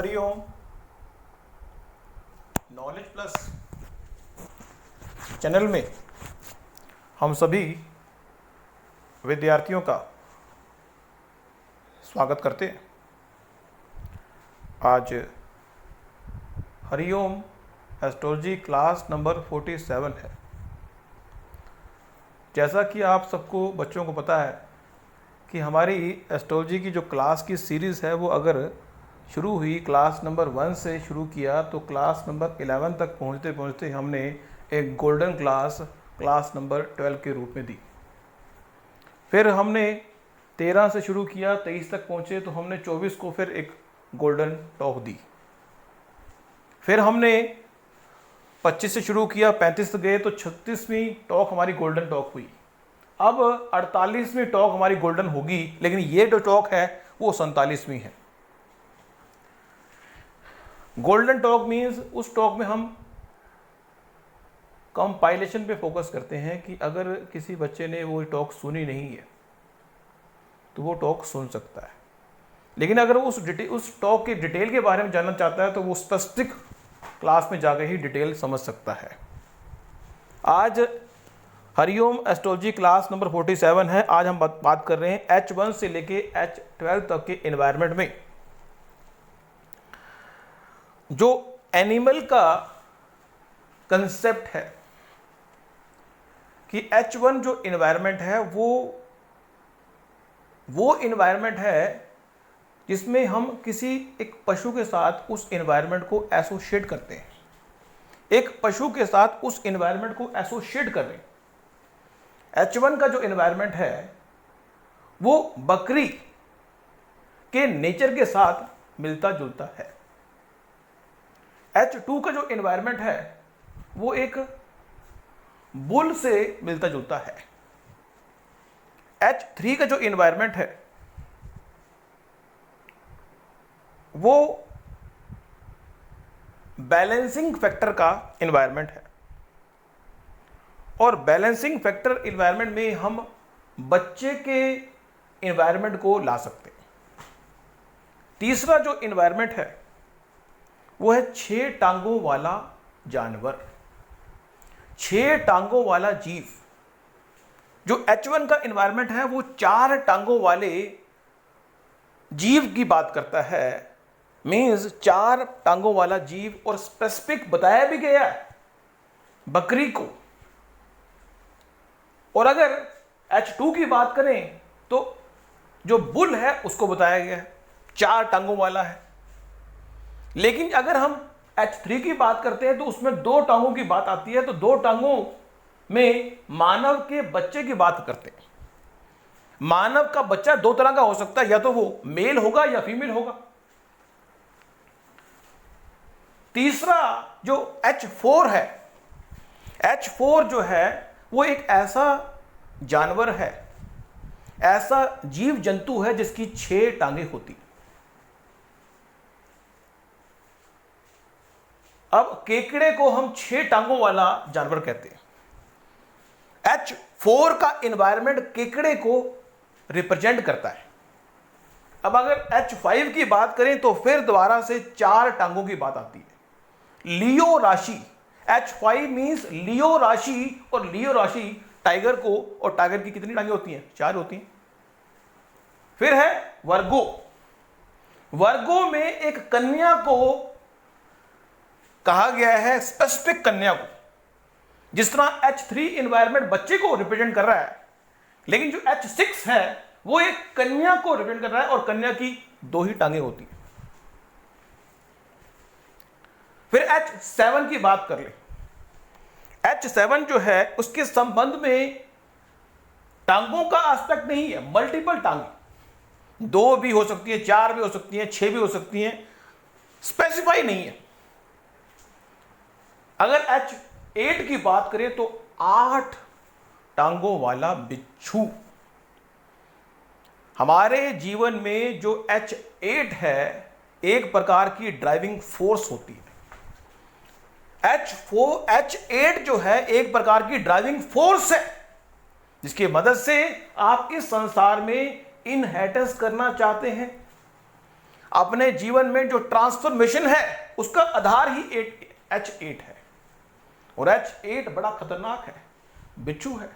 Hariom. Knowledge plus channel में हम सभी विद्यार्थियों का स्वागत करते हैं। आज हरिओम एस्ट्रोलॉजी क्लास नंबर 47 है। जैसा कि आप सबको बच्चों को पता है कि हमारी एस्ट्रोलॉजी की जो क्लास की सीरीज़ है वो अगर शुरू हुई क्लास नंबर 1 से शुरू किया तो क्लास नंबर 11 तक पहुंचते पहुंचते हमने एक गोल्डन क्लास नंबर 12 के रूप में दी। फिर हमने 13 से शुरू किया, 23 तक पहुंचे तो हमने 24 को फिर एक गोल्डन टॉक दी। फिर हमने 25 से शुरू किया, 35 तक गए तो 36वीं टॉक हमारी गोल्डन टॉक हुई। अब 48वीं टॉक हमारी गोल्डन होगी, लेकिन ये जो टॉक है वो 47वीं है। गोल्डन टॉक मीन्स उस टॉक में हम कंपाइलेशन पे फोकस करते हैं कि अगर किसी बच्चे ने वो टॉक सुनी नहीं है तो वो टॉक सुन सकता है, लेकिन अगर वो उस टॉक के डिटेल के बारे में जानना चाहता है तो वो स्पेसिफिक क्लास में जाकर ही डिटेल समझ सकता है। आज हरिओम एस्ट्रोलॉजी क्लास नंबर 47 है। आज हम बात कर रहे हैं H1 से लेके H12 तक के एनवायरनमेंट में जो एनिमल का कंसेप्ट है कि H1 जो एनवायरनमेंट है वो एनवायरनमेंट है जिसमें हम किसी एक पशु के साथ उस एनवायरनमेंट को एसोसिएट करते हैं। एक पशु के साथ उस एनवायरनमेंट को एसोसिएट कर रहे हैं। H1 का जो एनवायरनमेंट है वो बकरी के नेचर के साथ मिलता जुलता है। H2 का जो एनवायरनमेंट है वो एक बुल से मिलता जुलता है। H3 का जो एनवायरनमेंट है वो बैलेंसिंग फैक्टर का एनवायरनमेंट है, और बैलेंसिंग फैक्टर एनवायरनमेंट में हम बच्चे के एनवायरनमेंट को ला सकते हैं। तीसरा जो एनवायरनमेंट है वो है 6 टांगों वाला जानवर, 6 टांगों वाला जीव। जो H1 का एनवायरनमेंट है वो 4 टांगों वाले जीव की बात करता है, मींस 4 टांगों वाला जीव, और स्पेसिफिक बताया भी गया है बकरी को। और अगर H2 की बात करें तो जो बुल है उसको बताया गया है 4 टांगों वाला है। लेकिन अगर हम H3 की बात करते हैं तो उसमें 2 टांगों की बात आती है, तो 2 टांगों में मानव के बच्चे की बात करते हैं। मानव का बच्चा 2 तरह का हो सकता है, या तो वो मेल होगा या फीमेल होगा। तीसरा जो H4 है, H4 जो है वो एक ऐसा जानवर है, ऐसा जीव जंतु है जिसकी 6 टांगें होती। अब केकड़े को हम 6 टांगों वाला जानवर कहते हैं। H4 का एनवायरनमेंट केकड़े को रिप्रेजेंट करता है। अब अगर H5 की बात करें तो फिर दोबारा से 4 टांगों की बात आती है। लियो राशि, H5 मींस लियो राशि, और लियो राशि टाइगर को, और टाइगर की कितनी टांगें होती हैं? 4 होती हैं। फिर है वर्गो, वर्गो में एक कन्या को कहा गया है, स्पेसिफिक कन्या को। जिस तरह H3 एनवायरनमेंट बच्चे को रिप्रेजेंट कर रहा है, लेकिन जो H6 है वो एक कन्या को रिप्रेजेंट कर रहा है, और कन्या की 2 ही टांगें होती हैं। फिर H7 की बात कर ले। H7 जो है उसके संबंध में टांगों का एस्पेक्ट नहीं है, मल्टीपल टांगे, 2 भी हो सकती है, 4 भी हो सकती हैं, 6 भी हो सकती हैं, स्पेसिफाई नहीं है। अगर H8 की बात करें तो 8 टांगों वाला बिच्छू। हमारे जीवन में जो H8 है एक प्रकार की ड्राइविंग फोर्स होती है। H8 जो है एक प्रकार की ड्राइविंग फोर्स है, जिसकी मदद से आप इस संसार में इनहेरिटेंस करना चाहते हैं, अपने जीवन में जो ट्रांसफॉर्मेशन है उसका आधार ही H8 है। और H8 बड़ा खतरनाक है, बिच्छू है,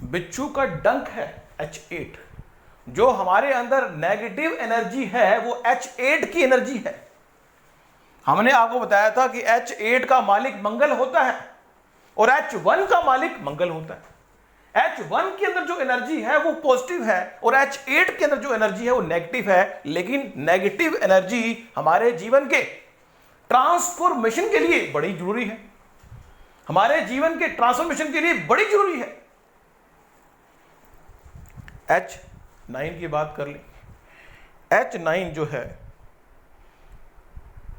बिच्छू का डंक है H8। जो हमारे अंदर नेगेटिव एनर्जी है वो H8 की एनर्जी है। हमने आपको बताया था कि H8 का मालिक मंगल होता है और H1 का मालिक मंगल होता है। H1 के अंदर जो एनर्जी है वो पॉजिटिव है और H8 के अंदर जो एनर्जी है वो नेगेटिव है। लेकिन नेगेटिव एनर्जी हमारे जीवन के ट्रांसफॉर्मेशन के लिए बड़ी जरूरी है, हमारे जीवन के ट्रांसफॉर्मेशन के लिए बड़ी जरूरी है। H9 की बात कर ली। H9 जो है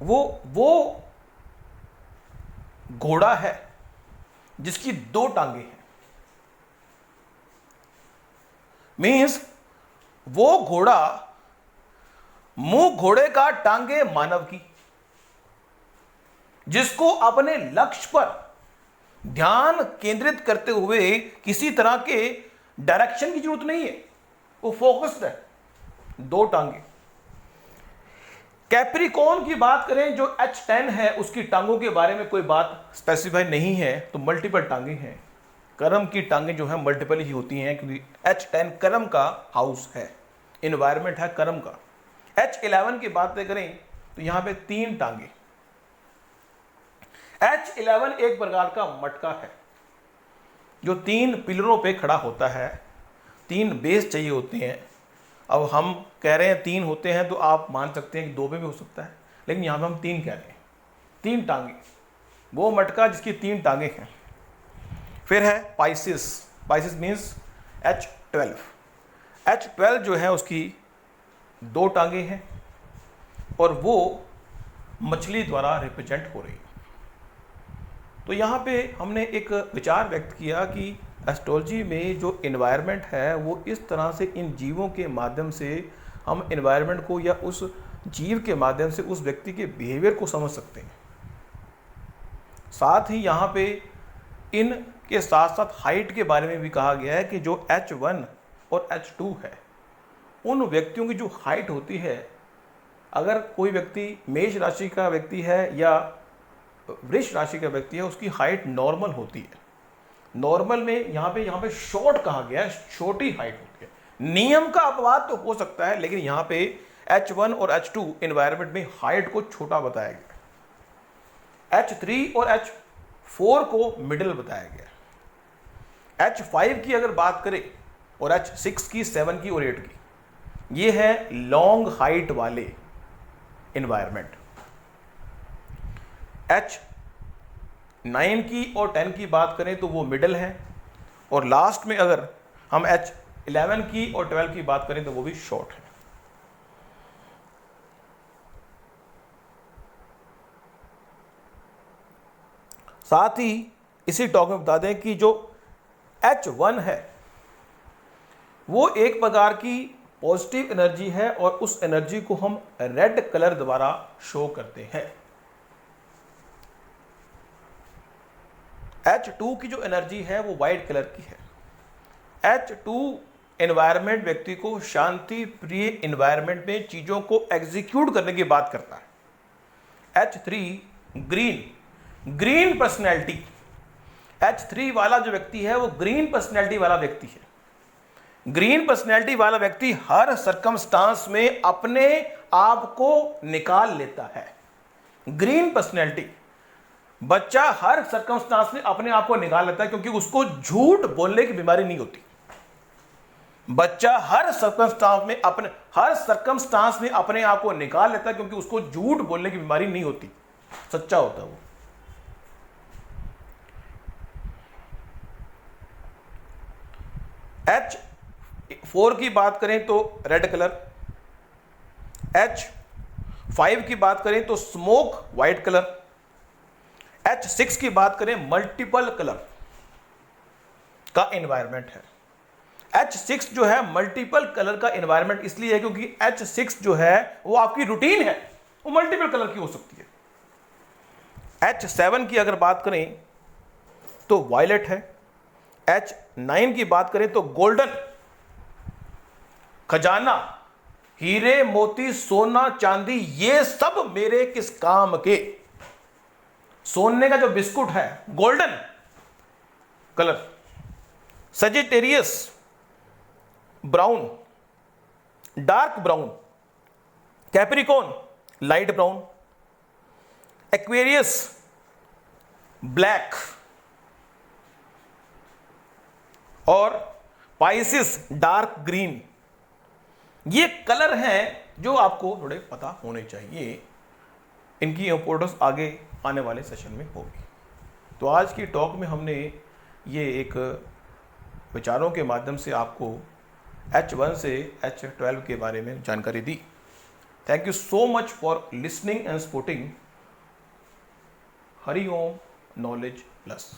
वो घोड़ा है जिसकी 2 टांगे हैं। मीन्स वो घोड़ा, मुंह घोड़े का, टांगे मानव की, जिसको अपने लक्ष्य पर ध्यान केंद्रित करते हुए किसी तरह के डायरेक्शन की जरूरत नहीं है, वो फोकस्ड है, 2 टांगे। कैप्रिकॉर्न की बात करें जो H10 है, उसकी टांगों के बारे में कोई बात स्पेसिफाई नहीं है, तो मल्टीपल टांगे हैं। कर्म की टांगें जो है मल्टीपल ही होती हैं क्योंकि H10 कर्म का हाउस है, इन्वायरमेंट है कर्म का। H11 की बात करें तो यहां पे 3 टांगे। H11 एक प्रकार का मटका है जो 3 पिलरों पे खड़ा होता है। 3 बेस चाहिए होते हैं। अब हम कह रहे हैं 3 होते हैं तो आप मान सकते हैं कि 2 पे भी हो सकता है, लेकिन यहां पे हम 3 कह रहे हैं। 3 टांगे, वो मटका जिसकी 3 टांगे हैं। फिर है Pisces. Pisces means H12। H12 जो है उसकी 2 टांगे हैं और वो मछली द्वारा रिप्रेजेंट हो रही है। तो यहाँ पे हमने एक विचार व्यक्त किया कि एस्ट्रोलॉजी में जो इन्वायरमेंट है वो इस तरह से इन जीवों के माध्यम से हम इन्वायरमेंट को या उस जीव के माध्यम से उस व्यक्ति के बिहेवियर को समझ सकते हैं। साथ ही यहाँ पे इन के साथ साथ हाइट के बारे में भी कहा गया है कि जो H1 और H2 है, उन व्यक्तियों की जो हाइट होती है, अगर कोई व्यक्ति मेष राशि का व्यक्ति है या वृष राशि का व्यक्ति है, उसकी हाइट नॉर्मल होती है। नॉर्मल में यहाँ पे शॉर्ट कहा गया है, छोटी हाइट होती है। नियम का अपवाद तो हो सकता है, लेकिन यहाँ पे H1 और H2 एनवायरनमेंट में हाइट को छोटा बताया गया। H3 और H4 को मिडिल बताया गया। H5 की अगर बात करें और H6 की, 7 की और 8 की, ये है लॉन्ग हाइट वाले एनवायरनमेंट। H9 की और 10 की बात करें तो वो मिडिल है, और लास्ट में अगर हम H11 की और 12 की बात करें तो वो भी शॉर्ट है। साथ ही इसी टॉक में बता दें कि जो H1 है वो एक प्रकार की पॉजिटिव एनर्जी है और उस एनर्जी को हम रेड कलर द्वारा शो करते हैं। H2 की जो एनर्जी है वो वाइट कलर की है। H2 एनवायरनमेंट व्यक्ति को शांति प्रिय एनवायरनमेंट में चीजों को एग्जीक्यूट करने की बात करता है। H3 green personality. H3 वाला जो व्यक्ति है वो ग्रीन पर्सनैलिटी वाला व्यक्ति है। ग्रीन पर्सनैलिटी वाला व्यक्ति हर सर्कमस्टांस में अपने आप को निकाल लेता है। ग्रीन पर्सनैलिटी बच्चा हर सर्कमस्टांस में अपने आप को निकाल लेता है क्योंकि उसको झूठ बोलने की बीमारी नहीं होती। बच्चा हर सर्कमस्टांस में अपने आप को निकाल लेता है क्योंकि उसको झूठ बोलने की बीमारी नहीं होती, सच्चा होता है वो। H4 की बात करें तो रेड कलर, H5 की बात करें तो स्मोक व्हाइट कलर, H6 की बात करें मल्टीपल कलर का एनवायरनमेंट है। H6 जो है मल्टीपल कलर का एनवायरनमेंट इसलिए है क्योंकि H6 जो है वो आपकी रूटीन है, वो मल्टीपल कलर की हो सकती है। H7 की अगर बात करें तो वायलेट है। H9 की बात करें तो गोल्डन, खजाना, हीरे मोती सोना चांदी ये सब मेरे किस काम के। सोने का जो बिस्कुट है golden colour, Sagittarius brown, dark brown, Capricorn light brown, Aquarius black और पाइसिस डार्क ग्रीन। ये कलर हैं जो आपको थोड़े पता होने चाहिए। इनकी इंपॉर्टेंस आगे आने वाले सेशन में होगी। तो आज की टॉक में हमने ये एक विचारों के माध्यम से आपको H1 से H12 के बारे में जानकारी दी। Thank you so much for listening and supporting Hariom knowledge plus.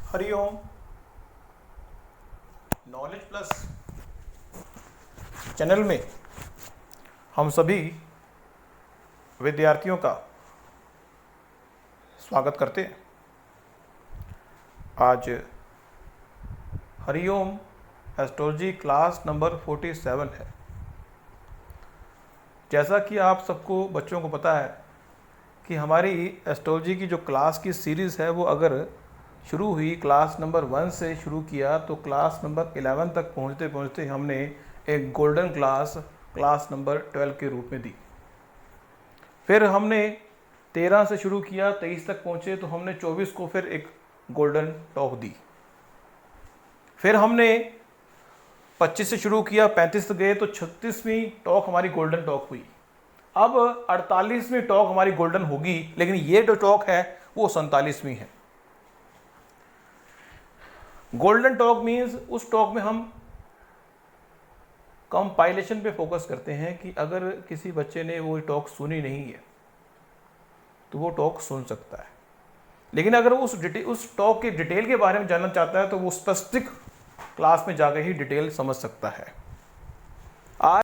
Hariom knowledge plus channel में हम सभी विद्यार्थियों का स्वागत करते हैं। आज हरिओम एस्ट्रोलॉजी क्लास नंबर 47 है। जैसा कि आप सबको बच्चों को पता है कि हमारी एस्ट्रोलॉजी की जो क्लास की सीरीज़ है वो अगर शुरू हुई क्लास नंबर 1 से शुरू किया तो क्लास नंबर 11 तक पहुंचते पहुंचते हमने एक गोल्डन क्लास नंबर 12 के रूप में दी। फिर हमने 13 से शुरू किया, 23 तक पहुंचे तो हमने 24 को फिर एक गोल्डन टॉक दी। फिर हमने 25 से शुरू किया, 35 तक गए तो 36वीं टॉक हमारी गोल्डन टॉक हुई। अब 48वीं टॉक हमारी गोल्डन होगी, लेकिन ये जो टॉक है वो 47वीं है। गोल्डन टॉक मीन्स उस टॉक में हम कंपाइलेशन पे फोकस करते हैं कि अगर किसी बच्चे ने वो टॉक सुनी नहीं है तो वो टॉक सुन सकता है, लेकिन अगर उस टॉक के डिटेल के बारे में जानना चाहता है तो वो स्पेसिफिक क्लास में जाकर ही डिटेल समझ सकता है।